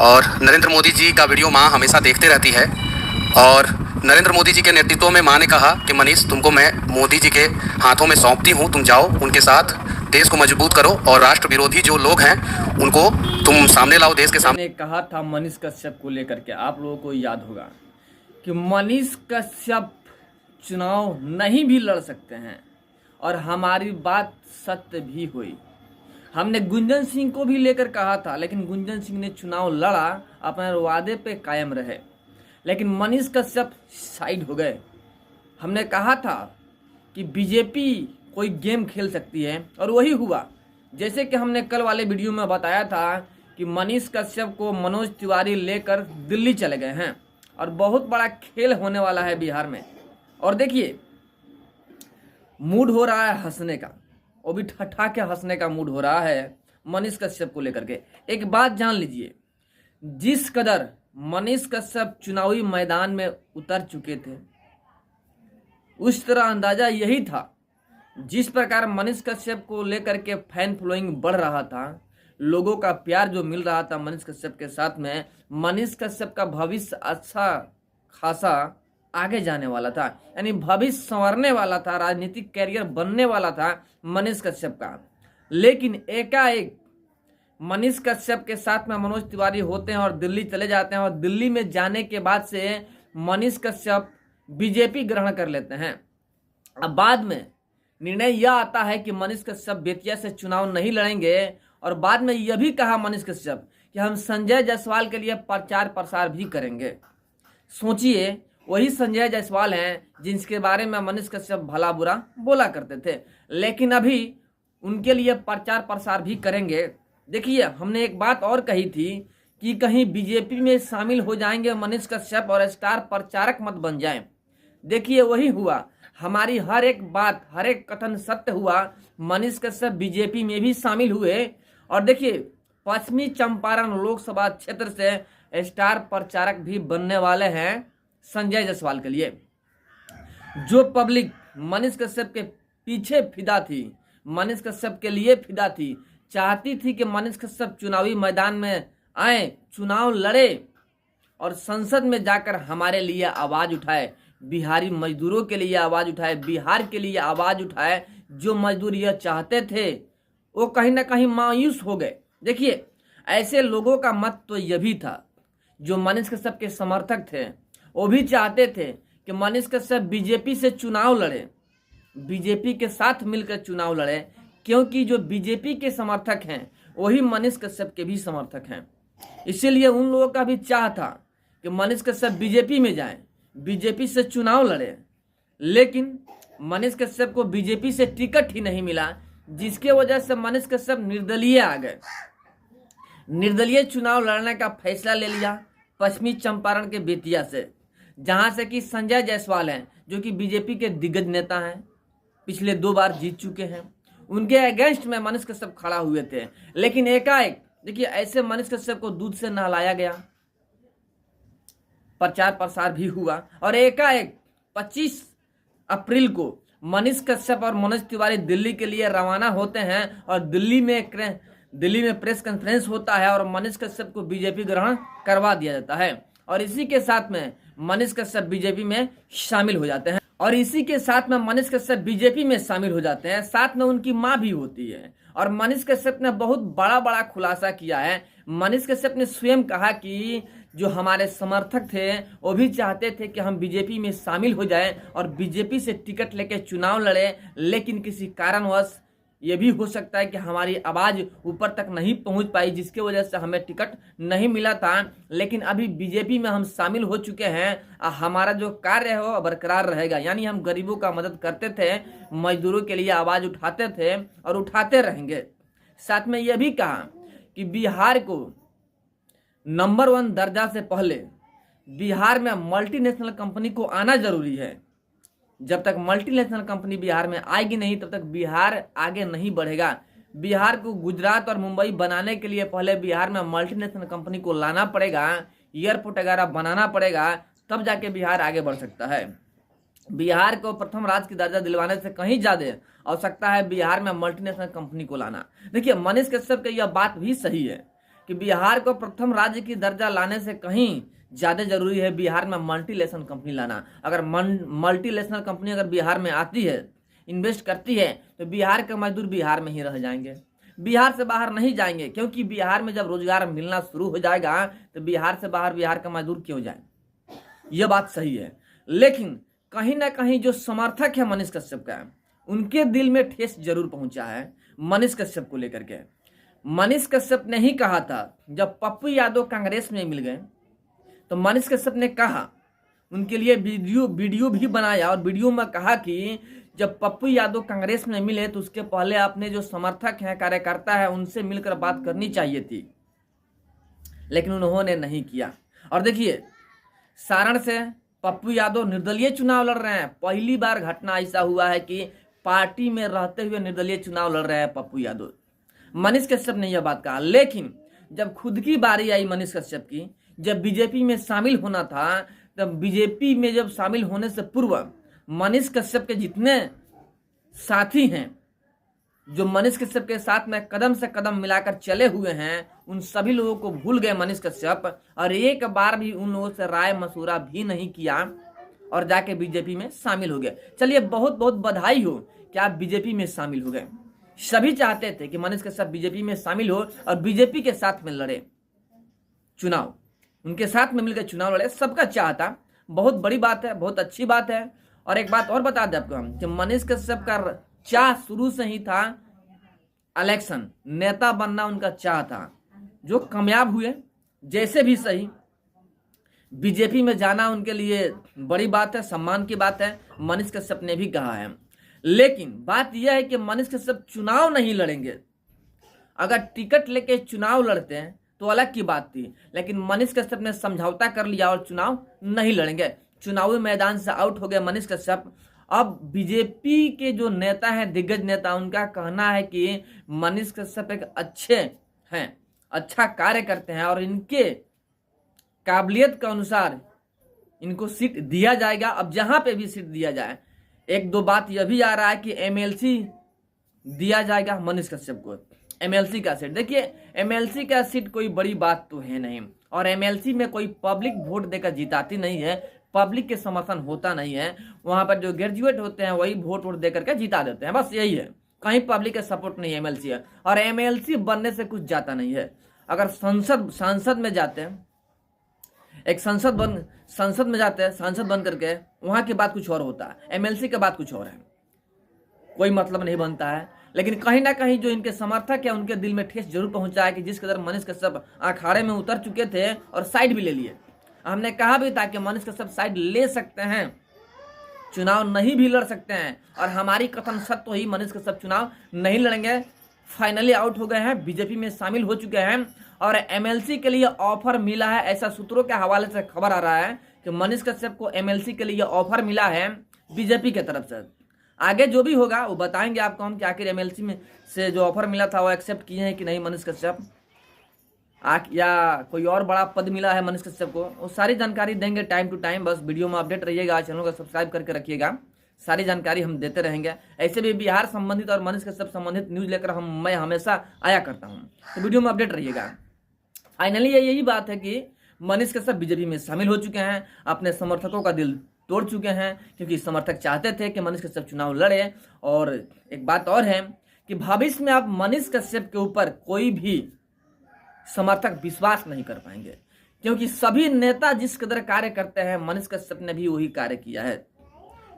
और नरेंद्र मोदी जी का वीडियो माँ हमेशा देखते रहती है। और नरेंद्र मोदी जी के नेतृत्व में माँ ने कहा कि मनीष, तुमको मैं मोदी जी के हाथों में सौंपती हूँ, तुम जाओ उनके साथ देश को मजबूत करो और राष्ट्र विरोधी जो लोग हैं उनको तुम सामने लाओ देश के सामने। मैंने कहा था मनीष कश्यप को लेकर के, आप लोगों को याद होगा कि मनीष कश्यप चुनाव नहीं भी लड़ सकते हैं और हमारी बात सत्य भी हुई। हमने गुंजन सिंह को भी लेकर कहा था, लेकिन गुंजन सिंह ने चुनाव लड़ा, अपने वादे पे कायम रहे, लेकिन मनीष कश्यप साइड हो गए। हमने कहा था कि बीजेपी कोई गेम खेल सकती है और वही हुआ। जैसे कि हमने कल वाले वीडियो में बताया था कि मनीष कश्यप को मनोज तिवारी लेकर दिल्ली चले गए हैं और बहुत बड़ा खेल होने वाला है बिहार में। और देखिए, मूड हो रहा है हंसने का, वो भी ठट्ठा के हंसने का मूड हो रहा है मनीष कश्यप को लेकर के। एक बात जान लीजिए, जिस कदर मनीष कश्यप चुनावी मैदान में उतर चुके थे, उस तरह अंदाजा यही था। जिस प्रकार मनीष कश्यप को लेकर के फैन फॉलोइंग बढ़ रहा था, लोगों का प्यार जो मिल रहा था मनीष कश्यप के साथ में, मनीष कश्यप का भविष्य अच्छा खासा आगे जाने वाला था, यानी भविष्य संवरने वाला था, राजनीतिक कैरियर बनने वाला था मनीष कश्यप का। लेकिन एकाएक मनीष कश्यप के साथ में मनोज तिवारी होते हैं और दिल्ली चले जाते हैं, और दिल्ली में जाने के बाद से मनीष कश्यप बीजेपी ग्रहण कर लेते हैं। अब बाद में निर्णय यह आता है कि मनीष कश्यप बेतिया से चुनाव नहीं लड़ेंगे, और बाद में यह भी कहा मनीष कश्यप कि हम संजय जायसवाल के लिए प्रचार प्रसार भी करेंगे। सोचिए, वही संजय जायसवाल हैं जिनके बारे में मनीष कश्यप भला बुरा बोला करते थे, लेकिन अभी उनके लिए प्रचार प्रसार भी करेंगे। देखिए, हमने एक बात और कही थी कि कहीं बीजेपी में शामिल हो जाएंगे मनीष कश्यप और स्टार प्रचारक मत बन जाएं। देखिए, वही हुआ। हमारी हर एक बात, हर एक कथन सत्य हुआ। मनीष कश्यप बीजेपी में भी शामिल हुए, और देखिए, पश्चिमी चंपारण लोकसभा क्षेत्र से स्टार प्रचारक भी बनने वाले हैं संजय जायसवाल के लिए। जो पब्लिक मनीष कश्यप के पीछे फिदा थी, मनीष कश्यप के लिए फिदा थी, चाहती थी कि मनीष कश्यप चुनावी मैदान में आए, चुनाव लड़े और संसद में जाकर हमारे लिए आवाज उठाए, बिहारी मजदूरों के लिए आवाज उठाए, बिहार के लिए आवाज उठाए। जो मजदूर यह चाहते थे वो कहीं ना कहीं मायूस हो गए। देखिए, ऐसे लोगों का मत तो यह भी था, जो मनीष कश्यप के समर्थक थे, वो भी चाहते थे कि मनीष कश्यप बीजेपी से चुनाव लड़े, बीजेपी के साथ मिलकर चुनाव लड़े, क्योंकि जो बीजेपी के समर्थक हैं वही मनीष कश्यप के भी समर्थक हैं। इसीलिए उन लोगों का भी चाह था कि मनीष कश्यप बीजेपी में जाएं, बीजेपी से चुनाव लड़े। लेकिन मनीष कश्यप को बीजेपी से टिकट ही नहीं मिला, जिसके वजह से मनीष कश्यप निर्दलीय आ गए। निर्दलीय चुनाव लड़ने का फैसला ले लिया पश्चिमी चंपारण के बेतिया से, जहां से कि संजय जायसवाल हैं, जो कि बीजेपी के दिग्गज नेता हैं, पिछले 2 बार जीत चुके हैं। उनके अगेंस्ट में मनीष कश्यप खड़ा हुए थे। लेकिन एकाएक देखिए, ऐसे मनीष कश्यप को दूध से नहलाया गया, प्रचार प्रसार भी हुआ, और एकाएक 25 अप्रैल को मनीष कश्यप और मनोज तिवारी दिल्ली के लिए रवाना होते हैं, और दिल्ली में प्रेस कॉन्फ्रेंस होता है और मनीष कश्यप को बीजेपी ग्रहण करवा दिया जाता है। और इसी के साथ में मनीष कश्यप बीजेपी में शामिल हो जाते हैं, साथ में उनकी मां भी होती है। और मनीष कश्यप ने बहुत बड़ा खुलासा किया है। मनीष कश्यप ने स्वयं कहा कि जो हमारे समर्थक थे वो भी चाहते थे कि हम बीजेपी में शामिल हो जाएं और बीजेपी से टिकट लेके चुनाव लड़े, लेकिन किसी कारणवश ये भी हो सकता है कि हमारी आवाज़ ऊपर तक नहीं पहुंच पाई, जिसके वजह से हमें टिकट नहीं मिला था। लेकिन अभी बीजेपी में हम शामिल हो चुके हैं, हमारा जो कार्य है वो बरकरार रहेगा। यानी हम गरीबों का मदद करते थे, मजदूरों के लिए आवाज़ उठाते थे और उठाते रहेंगे। साथ में यह भी कहा कि बिहार को नंबर 1 दर्जा से पहले बिहार में मल्टीनेशनल कंपनी को आना जरूरी है। जब तक मल्टीनेशनल कंपनी बिहार में आएगी नहीं, तब तक बिहार आगे नहीं बढ़ेगा। बिहार को गुजरात और मुंबई बनाने के लिए पहले बिहार में मल्टीनेशनल कंपनी को लाना पड़ेगा, एयरपोर्ट वगैरह बनाना पड़ेगा, तब जाके बिहार आगे बढ़ सकता है। बिहार को प्रथम राज्य की दर्जा दिलवाने से कहीं ज्यादा आवश्यकता है बिहार में मल्टीनेशनल कंपनी को लाना। देखिए, मनीष कश्यप की यह बात भी सही है कि बिहार को प्रथम राज्य की दर्जा लाने से कहीं ज़्यादा जरूरी है बिहार में मल्टीनेशनल कंपनी लाना। अगर मल्टीनेशनल कंपनी अगर बिहार में आती है, इन्वेस्ट करती है, तो बिहार के मजदूर बिहार में ही रह जाएंगे, बिहार से बाहर नहीं जाएंगे। क्योंकि बिहार में जब रोजगार मिलना शुरू हो जाएगा तो बिहार से बाहर बिहार का मजदूर क्यों जाए, यह बात सही है। लेकिन कहीं ना कहीं जो समर्थक है मनीष कश्यप का, उनके दिल में ठेस जरूर पहुंचा है मनीष कश्यप को लेकर के। मनीष कश्यप ने ही कहा था, जब पप्पू यादव कांग्रेस में मिल गए तो मनीष कश्यप ने कहा, उनके लिए वीडियो भी बनाया और वीडियो में कहा कि जब पप्पू यादव कांग्रेस में मिले तो उसके पहले अपने जो समर्थक हैं, कार्यकर्ता है, उनसे मिलकर बात करनी चाहिए थी, लेकिन उन्होंने नहीं किया। और देखिए, सारण से पप्पू यादव निर्दलीय चुनाव लड़ रहे हैं। पहली बार घटना ऐसा हुआ है कि पार्टी में रहते हुए निर्दलीय चुनाव लड़ रहे हैं पप्पू यादव। मनीष कश्यप ने यह बात कहा, लेकिन जब खुद की बारी आई मनीष कश्यप की, जब बीजेपी में शामिल होना था, तब बीजेपी में जब शामिल होने से पूर्व मनीष कश्यप के जितने साथी हैं, जो मनीष कश्यप के साथ में कदम से कदम मिलाकर चले हुए हैं, उन सभी लोगों को भूल गए मनीष कश्यप और एक बार भी उन लोगों से राय मशूरा भी नहीं किया और जाके बीजेपी में शामिल हो गए। चलिए, बहुत बहुत बधाई हो कि आप बीजेपी में शामिल हो गए। सभी चाहते थे कि मनीष कश्यप बीजेपी में शामिल हो और बीजेपी के साथ में लड़े चुनाव, उनके साथ में मिलकर चुनाव लड़े, सबका चाहता। बहुत बड़ी बात है, बहुत अच्छी बात है। और एक बात और बता दें आपको हम कि मनीष कश्यप का चाह शुरू से ही था इलेक्शन, नेता बनना उनका चाह था, जो कामयाब हुए। जैसे भी सही, बीजेपी में जाना उनके लिए बड़ी बात है, सम्मान की बात है, मनीष कश्यप ने भी कहा है। लेकिन बात यह है कि मनीष कश्यप चुनाव नहीं लड़ेंगे। अगर टिकट लेके चुनाव लड़ते हैं तो अलग की बात थी, लेकिन मनीष कश्यप ने समझौता कर लिया और चुनाव नहीं लड़ेंगे। चुनावी मैदान से आउट हो गए मनीष कश्यप। अब बीजेपी के जो नेता हैं, दिग्गज नेता, उनका कहना है कि मनीष कश्यप एक अच्छे हैं, अच्छा कार्य करते हैं और इनके काबिलियत के अनुसार इनको सीट दिया जाएगा। अब जहां पे भी सीट दिया जाए, एक दो बात यह भी आ रहा है कि एमएलसी दिया जाएगा मनीष कश्यप को, एमएलसी का सीट। देखिए, एमएलसी का सीट कोई बड़ी बात तो है नहीं, और एमएलसी में कोई पब्लिक वोट देकर जिताती नहीं है, पब्लिक के समर्थन होता नहीं है। वहां पर जो ग्रेजुएट होते हैं वही वोट देकर के जिता देते हैं, बस यही है। कहीं पब्लिक का सपोर्ट नहीं है एमएलसी है। और एमएलसी बनने से कुछ जाता नहीं है। अगर सांसद में जाते हैं, एक सांसद में जाते हैं, सांसद बन करके, वहां की बात कुछ और होता है, एमएलसी की बात कुछ और है, कोई मतलब नहीं बनता है। लेकिन कहीं ना कहीं जो इनके समर्थक है, उनके दिल में ठेस जरूर पहुंचा है कि जिस कदर मनीष कश्यप अखाड़े में उतर चुके थे और साइड भी ले लिए। हमने कहा भी था कि मनीष कश्यप साइड ले सकते हैं, चुनाव नहीं भी लड़ सकते हैं, और हमारी कथन सत्य हुई, मनीष कश्यप चुनाव नहीं लड़ेंगे। फाइनली आउट हो गए हैं, बीजेपी में शामिल हो चुके हैं और एमएलसी के लिए ऑफर मिला है। ऐसा सूत्रों के हवाले से खबर आ रहा है कि मनीष कश्यप को एमएलसी के लिए ऑफर मिला है बीजेपी की तरफ से। आगे जो भी होगा वो बताएंगे आपको हम कि आखिर एमएलसी में से जो ऑफर मिला था वो एक्सेप्ट किए हैं कि नहीं मनीष कश्यप, या कोई और बड़ा पद मिला है मनीष कश्यप को, वो सारी जानकारी देंगे टाइम टू टाइम। बस वीडियो में अपडेट रहिएगा, चैनल को सब्सक्राइब करके रखिएगा, सारी जानकारी हम देते रहेंगे। ऐसे भी बिहार संबंधित और मनीष कश्यप संबंधित न्यूज लेकर मैं हमेशा आया करता हूँ, तो वीडियो में अपडेट रहिएगा। फाइनली यही बात है कि मनीष कश्यप बीजेपी में शामिल हो चुके हैं, अपने समर्थकों का दिल तोड़ चुके हैं, क्योंकि समर्थक चाहते थे कि मनीष कश्यप चुनाव लड़े। और एक बात और है कि भविष्य में आप मनीष कश्यप के ऊपर कोई भी समर्थक विश्वास नहीं कर पाएंगे, क्योंकि सभी नेता जिस कदर कार्य करते हैं, मनीष कश्यप ने भी वही कार्य किया है,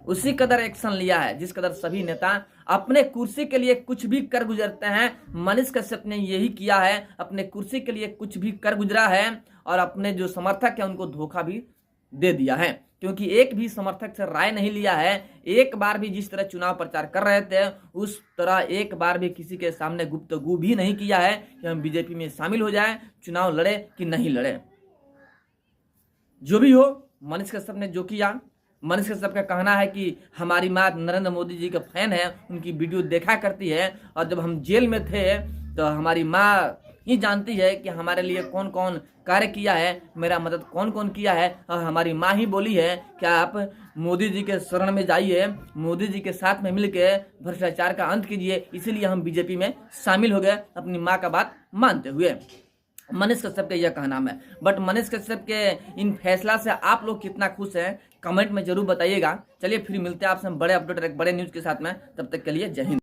उसी कदर एक्शन लिया है जिस कदर सभी नेता अपने कुर्सी के लिए कुछ भी कर गुजरते हैं। मनीष कश्यप ने यही किया है, अपने कुर्सी के लिए कुछ भी कर गुजरा है और अपने जो समर्थक है उनको धोखा भी दे दिया है, क्योंकि एक भी समर्थक से राय नहीं लिया है। एक बार भी जिस तरह चुनाव प्रचार कर रहे थे उस तरह एक बार भी किसी के सामने गुफ्तगू भी नहीं किया है कि हम बीजेपी में शामिल हो जाएं, चुनाव लड़े कि नहीं लड़े। जो भी हो, मनीष कश्यप ने जो किया, मनीष कश्यप का कहना है कि हमारी माँ नरेंद्र मोदी जी का फैन है, उनकी वीडियो देखा करती है, और जब हम जेल में थे तो हमारी माँ ही जानती है कि हमारे लिए कौन कौन कार्य किया है, मेरा मदद कौन कौन किया है। और हमारी माँ ही बोली है कि आप मोदी जी के शरण में जाइए, मोदी जी के साथ में मिलकर भ्रष्टाचार का अंत कीजिए। इसीलिए हम बीजेपी में शामिल हो गए, अपनी माँ का बात मानते हुए। मनीष कश्यप का यह कहना है। बट मनीष कश्यप के इन फैसला से आप लोग कितना खुश हैं कमेंट में जरूर बताइएगा। चलिए फिर मिलते हैं आपसे बड़े अपडेट और एक बड़े न्यूज़ के साथ में, तब तक के लिए जय हिंद।